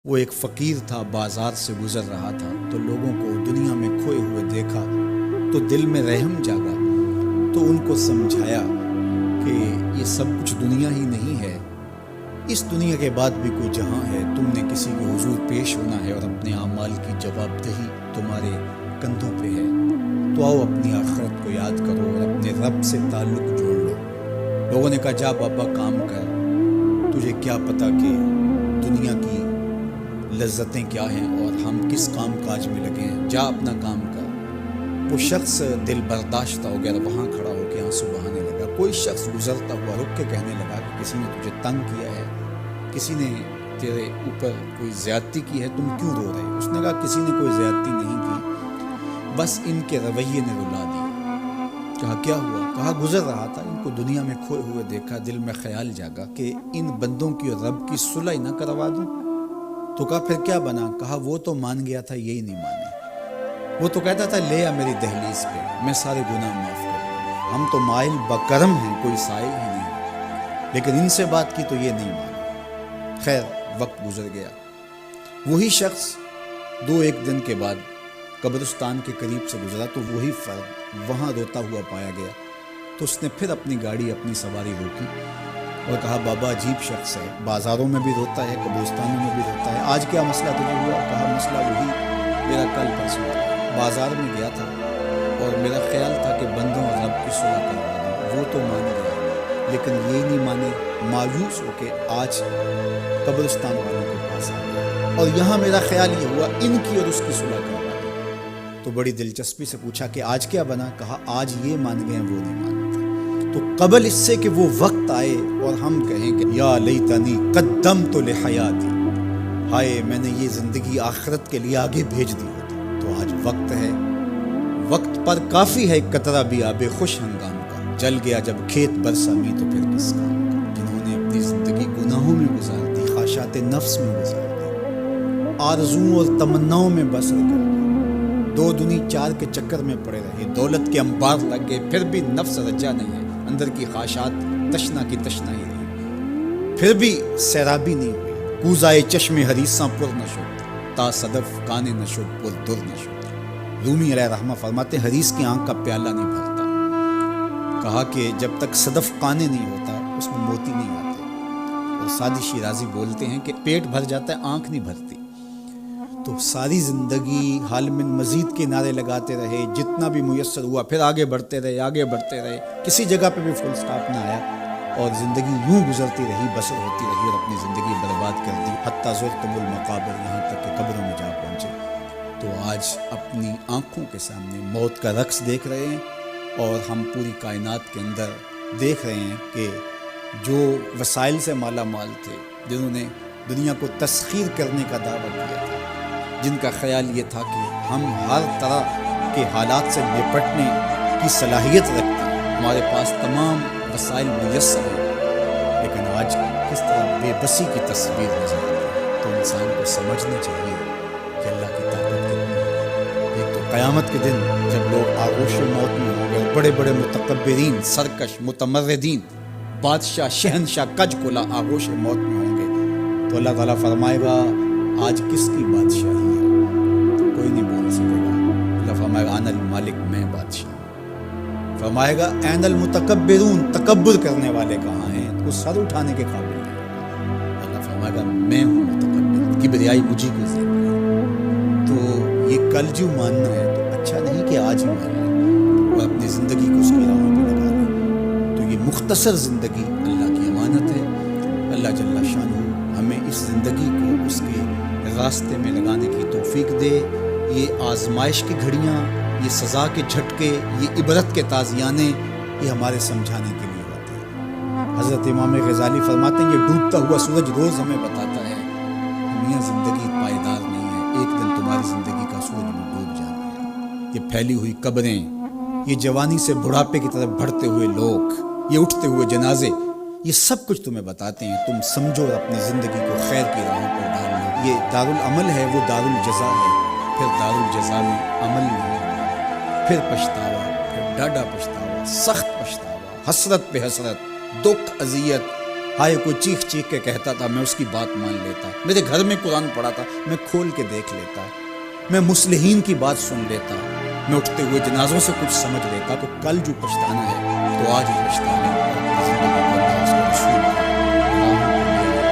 وہ ایک فقیر تھا، بازار سے گزر رہا تھا تو لوگوں کو دنیا میں کھوئے ہوئے دیکھا تو دل میں رحم جاگا، تو ان کو سمجھایا کہ یہ سب کچھ دنیا ہی نہیں ہے، اس دنیا کے بعد بھی کوئی جہاں ہے، تم نے کسی کے حضور پیش ہونا ہے اور اپنے اعمال کی جواب دہی تمہارے کندھوں پہ ہے، تو آؤ اپنی آخرت کو یاد کرو اور اپنے رب سے تعلق جوڑ لو۔ لوگوں نے کہا جا بابا کام کر، تجھے کیا پتا کہ دنیا کی لذتیں کیا ہیں اور ہم کس کام کاج میں لگے ہیں، جا اپنا کام کر۔ وہ شخص دل برداشتہ ہو گیا، وہاں کھڑا ہو کے آنسو بہانے لگا۔ کوئی شخص گزرتا ہوا رک کے کہنے لگا کہ کسی نے تجھے تنگ کیا ہے، کسی نے تیرے اوپر کوئی زیادتی کی ہے، تم کیوں رو رہے؟ اس نے کہا کسی نے کوئی زیادتی نہیں کی، بس ان کے رویے نے رلا دیا۔ کہا کیا ہوا؟ کہا گزر رہا تھا، ان کو دنیا میں کھوئے ہوئے دیکھا، دل میں خیال جاگا کہ ان بندوں کی اور رب کی صلح نہ کروا دوں۔ تو کہا پھر کیا بنا؟ کہا وہ تو مان گیا تھا، یہی نہیں مانے۔ وہ تو کہتا تھا لے آ میری دہلیز پہ، میں سارے گناہ معاف کر دوں، ہم تو مائل بکرم ہیں، کوئی سائل ہی نہیں، لیکن ان سے بات کی تو یہ نہیں مانا۔ خیر وقت گزر گیا، وہی شخص ایک دن کے بعد قبرستان کے قریب سے گزرا تو وہی فرد وہاں روتا ہوا پایا گیا۔ تو اس نے پھر اپنی گاڑی، اپنی سواری روکی اور کہا بابا عجیب شخص ہے، بازاروں میں بھی روتا ہے، قبرستانوں میں بھی روتا ہے، آج کیا مسئلہ تجھے ہوا؟ کہا مسئلہ وہی میرا کل پرسوں بازار میں گیا تھا اور میرا خیال تھا کہ بندوں اور رب کی صلح کروا دوں، وہ تو مان گیا لیکن یہ نہیں مانے، مایوس ہو کے آج قبرستان والوں کے پاس آ گیا اور یہاں میرا خیال یہ ہوا ان کی اور اس کی صلح کروا دوں۔ تو بڑی دلچسپی سے پوچھا کہ آج کیا بنا؟ کہا آج یہ مان گئے وہ نہیں مانتے۔ تو قبل اس سے کہ وہ وقت آئے اور ہم کہیں کہ یا لیتنی قدمت لحیاتی، ہائے میں نے یہ زندگی آخرت کے لیے آگے بھیج دی ہوتی، تو آج وقت ہے، وقت پر کافی ہے قطرہ بھی آب خوش ہنگام کا، جل گیا جب کھیت برسامی تو پھر کس کام کا۔ جنہوں نے اپنی زندگی گناہوں میں گزار دی، خواہشات نفس میں گزار دی، آرزوؤں اور تمناؤں میں بسر کر دی، دو دنی چار کے چکر میں پڑے رہے، دولت کے انبار لگ گئے، پھر بھی نفس رجا نہیں ہے، اندر کی خواہشات تشنا کی تشنا ہی رہی، پھر بھی سیرابی نہیں ہوئی، کوزائے چشم حریصاں پر نشد، تا صدف کانے نشد پر در نشد۔ رومی علیہ رحمہ فرماتے ہیں حریص کی آنکھ کا پیالہ نہیں بھرتا، کہا کہ جب تک صدف کانے نہیں ہوتا اس میں موتی نہیں آتے، اور سادی شیرازی بولتے ہیں کہ پیٹ بھر جاتا ہے آنکھ نہیں بھرتی۔ تو ساری زندگی حال من مزید کے نعرے لگاتے رہے، جتنا بھی میسر ہوا پھر آگے بڑھتے رہے، آگے بڑھتے رہے، کسی جگہ پہ بھی فل سٹاپ نہ آیا اور زندگی یوں گزرتی رہی، بسر ہوتی رہی اور اپنی زندگی برباد کر دی، حتیٰ زرتم المقابر، یہاں تک کہ قبروں میں جا پہنچے۔ تو آج اپنی آنکھوں کے سامنے موت کا رقص دیکھ رہے ہیں اور ہم پوری کائنات کے اندر دیکھ رہے ہیں کہ جو وسائل سے مالا مال تھے، جنہوں نے دنیا کو تسخیر کرنے کا دعویٰ کیا تھا، جن کا خیال یہ تھا کہ ہم ہر طرح کے حالات سے نپٹنے کی صلاحیت رکھتے ہیں، ہمارے پاس تمام وسائل میسر ہیں، لیکن آج کس طرح بے بسی کی تصویر نظر آتی ہے۔ تو انسان کو سمجھنا چاہیے کہ اللہ کی طاقت کتنی ہے۔ ایک تو قیامت کے دن جب لوگ آغوش موت میں ہوں گے، بڑے بڑے متکبرین، سرکش، متمردین، بادشاہ، شہنشاہ، کج کولا آغوش موت میں ہوں گے، تو اللہ تعالیٰ فرمائے گا آج کس کی بادشاہی ہے؟ تو کوئی نہیں بول سکے گا۔ اللہ فرمائے گا انا المالک، میں بادشاہ ہوں۔ فرمائے گا این المتکبرون، تکبر کرنے والے کہاں ہیں؟ وہ سر اٹھانے کے قابل نہیں۔ اللہ فرمائے گا میں ہوں متکبر، کبریائی مجھے کو زیب ہے۔ تو یہ کل جو ماننا ہے تو اچھا نہیں کہ آج ہی مان لیں اور اپنی زندگی کو اس کی راہوں پہ لگا لیں۔ تو یہ مختصر زندگی اللہ کی امانت ہے، اللہ جل شانہ ہمیں اس زندگی کو اس کے راستے میں لگانے کی توفیق دے۔ یہ آزمائش کی گھڑیاں، یہ سزا کے جھٹکے، یہ عبرت کے تازیانے، یہ ہمارے سمجھانے کے لیے ہوتے ہیں۔ حضرت امام غزالی فرماتے ہیں یہ ڈوبتا ہوا سورج روز ہمیں بتاتا ہے میاں زندگی پائیدار نہیں ہے، ایک دن تمہاری زندگی کا سورج بھی ڈوب جانا ہے۔ یہ پھیلی ہوئی قبریں، یہ جوانی سے بڑھاپے کی طرف بڑھتے ہوئے لوگ، یہ اٹھتے ہوئے جنازے، یہ سب کچھ تمہیں بتاتے ہیں، تم سمجھو اور اپنی زندگی کو خیر کی راہوں پر ڈال لو۔ یہ دارالعمل ہے، وہ دارالجزا ہے، پھر دارالجزا میں عمل نہیں ہوگا، پھر پچھتاوا، پھر ڈاڈا پچھتاوا، سخت پچھتاوا، حسرت پہ حسرت، دکھ، اذیت، ہائے کوئی چیخ چیخ کے کہتا تھا، میں اس کی بات مان لیتا، میرے گھر میں قرآن پڑھا تھا، میں کھول کے دیکھ لیتا، میں مصلحین کی بات سن لیتا، میں اٹھتے ہوئے جنازوں سے کچھ سمجھ لیتا، تو کل جو پچھتانا ہے تو آج ہی پچھتا لے۔